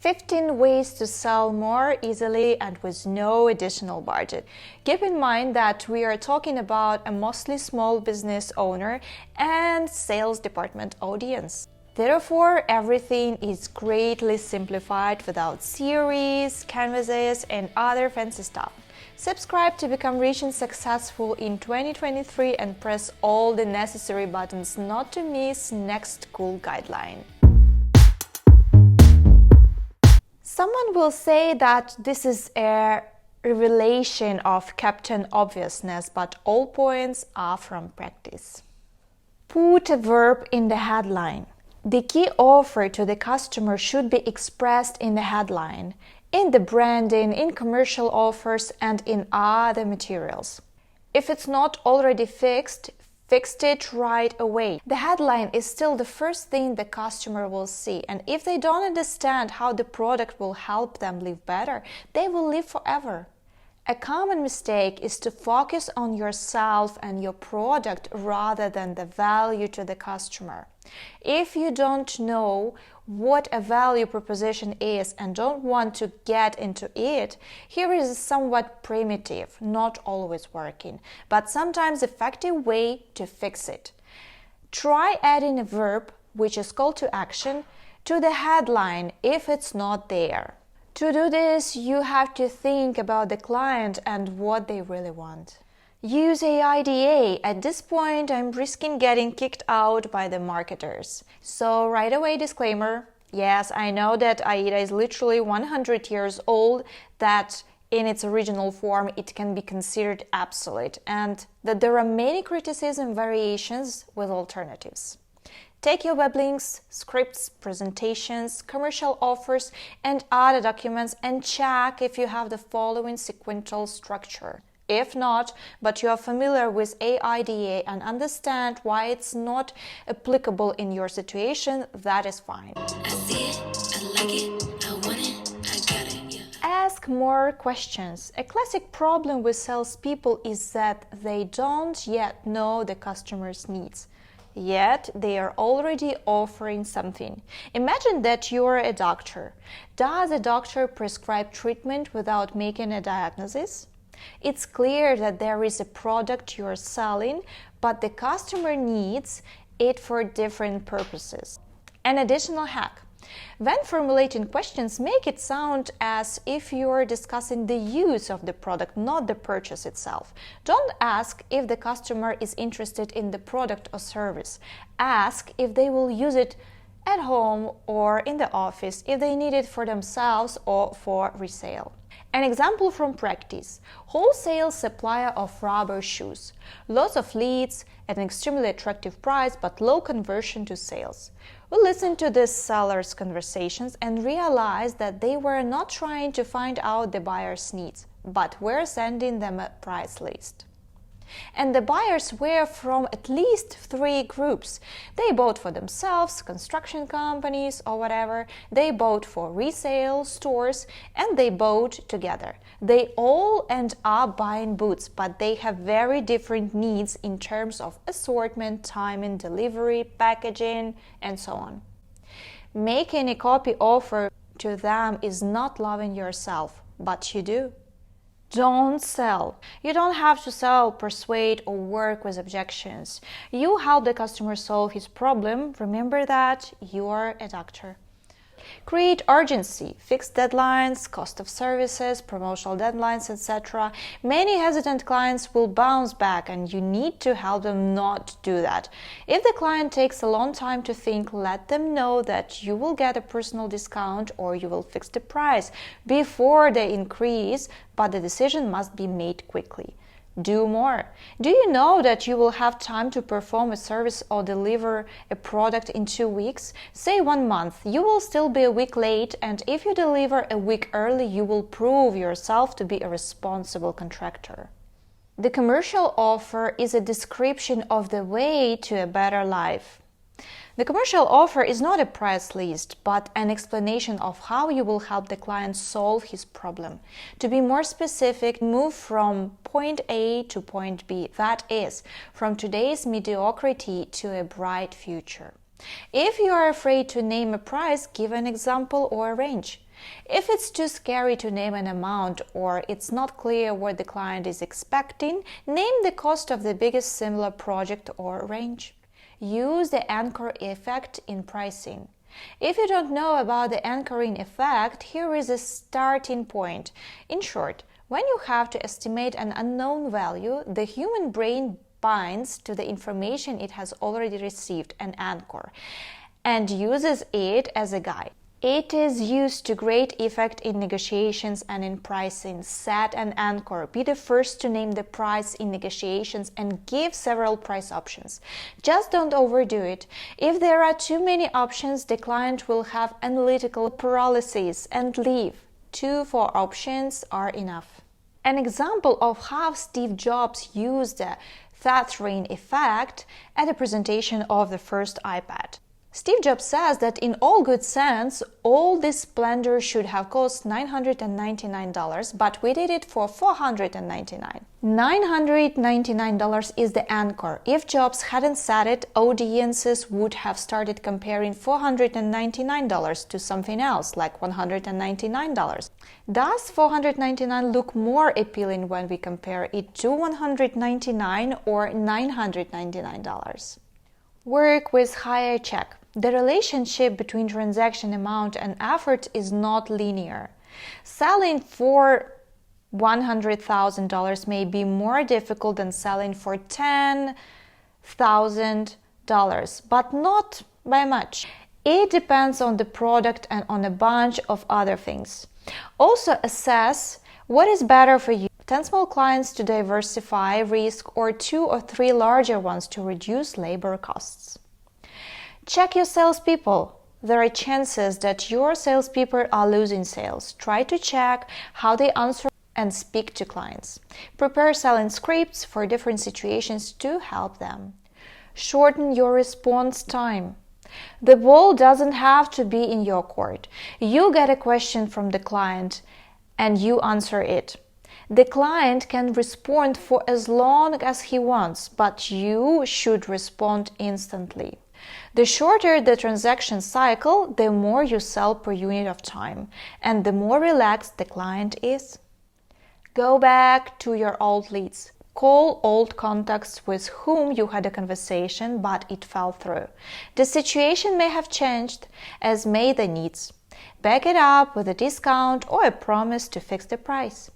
15 ways to sell more easily and with no additional budget. Keep in mind that we are talking about a mostly small business owner and sales department audience. Therefore, everything is greatly simplified without series, canvases, and other fancy stuff. Subscribe to become rich and successful in 2023 and press all the necessary buttons not to miss next cool guideline. Someone will say that this is a revelation of Captain Obviousness, but all points are from practice. Put a verb in the headline. The key offer to the customer should be expressed in the headline, in the branding, in commercial offers, and in other materials. If it's not already fixed it right away. The headline is still the first thing the customer will see, and if they don't understand how the product will help them live better, they will live forever. A common mistake is to focus on yourself and your product rather than the value to the customer. If you don't know what a value proposition is and don't want to get into it, here is a somewhat primitive, not always working, but sometimes effective way to fix it. Try adding a verb, which is call to action, to the headline if it's not there. To do this, you have to think about the client and what they really want. Use AIDA. At this point, I'm risking getting kicked out by the marketers. So right away disclaimer, yes, I know that AIDA is literally 100 years old, that in its original form it can be considered obsolete, and that there are many criticism variations with alternatives. Take your web links, scripts, presentations, commercial offers, and other documents and check if you have the following sequential structure. If not, but you are familiar with AIDA and understand why it's not applicable in your situation, that is fine. I see it, I like it, I want it, I got it, yeah. Ask more questions. A classic problem with salespeople is that they don't yet know the customer's needs. Yet they are already offering something. Imagine that you are a doctor. Does a doctor prescribe treatment without making a diagnosis? It's clear that there is a product you are selling, but the customer needs it for different purposes. An additional hack. When formulating questions, make it sound as if you are discussing the use of the product, not the purchase itself. Don't ask if the customer is interested in the product or service. Ask if they will use it at home or in the office, if they need it for themselves or for resale. An example from practice. Wholesale supplier of rubber shoes. Lots of leads at an extremely attractive price but low conversion to sales. We listened to the sellers' conversations and realized that they were not trying to find out the buyer's needs, but were sending them a price list. And the buyers were from at least 3 groups. They bought for themselves, construction companies or whatever, they bought for resale stores, and they bought together. They all end up buying boots, but they have very different needs in terms of assortment, timing, delivery, packaging, and so on. Making a copy offer to them is not loving yourself, but you do. Don't sell. You don't have to sell, persuade, or work with objections. You help the customer solve his problem. Remember that you are a doctor. Create urgency, fixed deadlines, cost of services, promotional deadlines, etc. Many hesitant clients will bounce back, and you need to help them not do that. If the client takes a long time to think, let them know that you will get a personal discount or you will fix the price before they increase, but the decision must be made quickly. Do more. Do you know that you will have time to perform a service or deliver a product in 2 weeks? Say 1 month, you will still be a week late, and if you deliver a week early, you will prove yourself to be a responsible contractor. The commercial offer is a description of the way to a better life. The commercial offer is not a price list, but an explanation of how you will help the client solve his problem. To be more specific, move from point A to point B, that is, from today's mediocrity to a bright future. If you are afraid to name a price, give an example or a range. If it's too scary to name an amount or it's not clear what the client is expecting, name the cost of the biggest similar project or range. Use the anchor effect in pricing. If you don't know about the anchoring effect, here is a starting point. In short, when you have to estimate an unknown value, the human brain binds to the information it has already received, an anchor, and uses it as a guide. It is used to great effect in negotiations and in pricing. Set an anchor. Be the first to name the price in negotiations and give several price options. Just don't overdo it. If there are too many options, the client will have analytical paralysis and leave. 2-4 options are enough. An example of how Steve Jobs used the Thatchering effect at the presentation of the first iPad. Steve Jobs says that in all good sense, all this splendor should have cost $999, but we did it for $499. $999 is the anchor. If Jobs hadn't said it, audiences would have started comparing $499 to something else, like $199. Does $499 look more appealing when we compare it to $199 or $999? Work with higher check. The relationship between transaction amount and effort is not linear. Selling for $100,000 may be more difficult than selling for $10,000, but not by much. It depends on the product and on a bunch of other things. Also assess what is better for you. 10 small clients to diversify risk or 2 or 3 larger ones to reduce labor costs. Check your salespeople. There are chances that your salespeople are losing sales. Try to check how they answer and speak to clients. Prepare selling scripts for different situations to help them. Shorten your response time. The ball doesn't have to be in your court. You get a question from the client and you answer it. The client can respond for as long as he wants, but you should respond instantly. The shorter the transaction cycle, the more you sell per unit of time, and the more relaxed the client is. Go back to your old leads. Call old contacts with whom you had a conversation, but it fell through. The situation may have changed, as may the needs. Back it up with a discount or a promise to fix the price.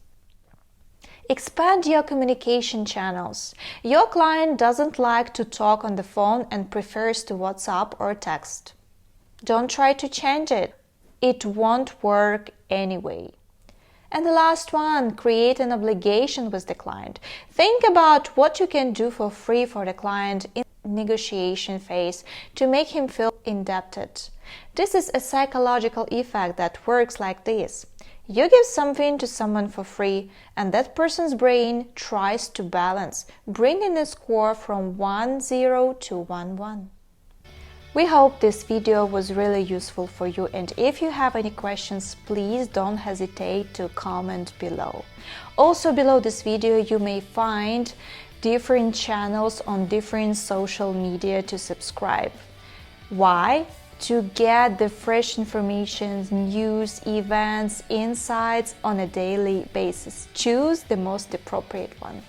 Expand your communication channels. Your client doesn't like to talk on the phone and prefers to WhatsApp or text. Don't try to change it. It won't work anyway. And the last one, create an obligation with the client. Think about what you can do for free for the client in the negotiation phase to make him feel indebted. This is a psychological effect that works like this. You give something to someone for free, and that person's brain tries to balance, bringing the score from 1-0 to 1-1. We hope this video was really useful for you, and if you have any questions, please don't hesitate to comment below. Also below this video you may find different channels on different social media to subscribe. Why? To get the fresh information, news, events, insights on a daily basis. Choose the most appropriate one.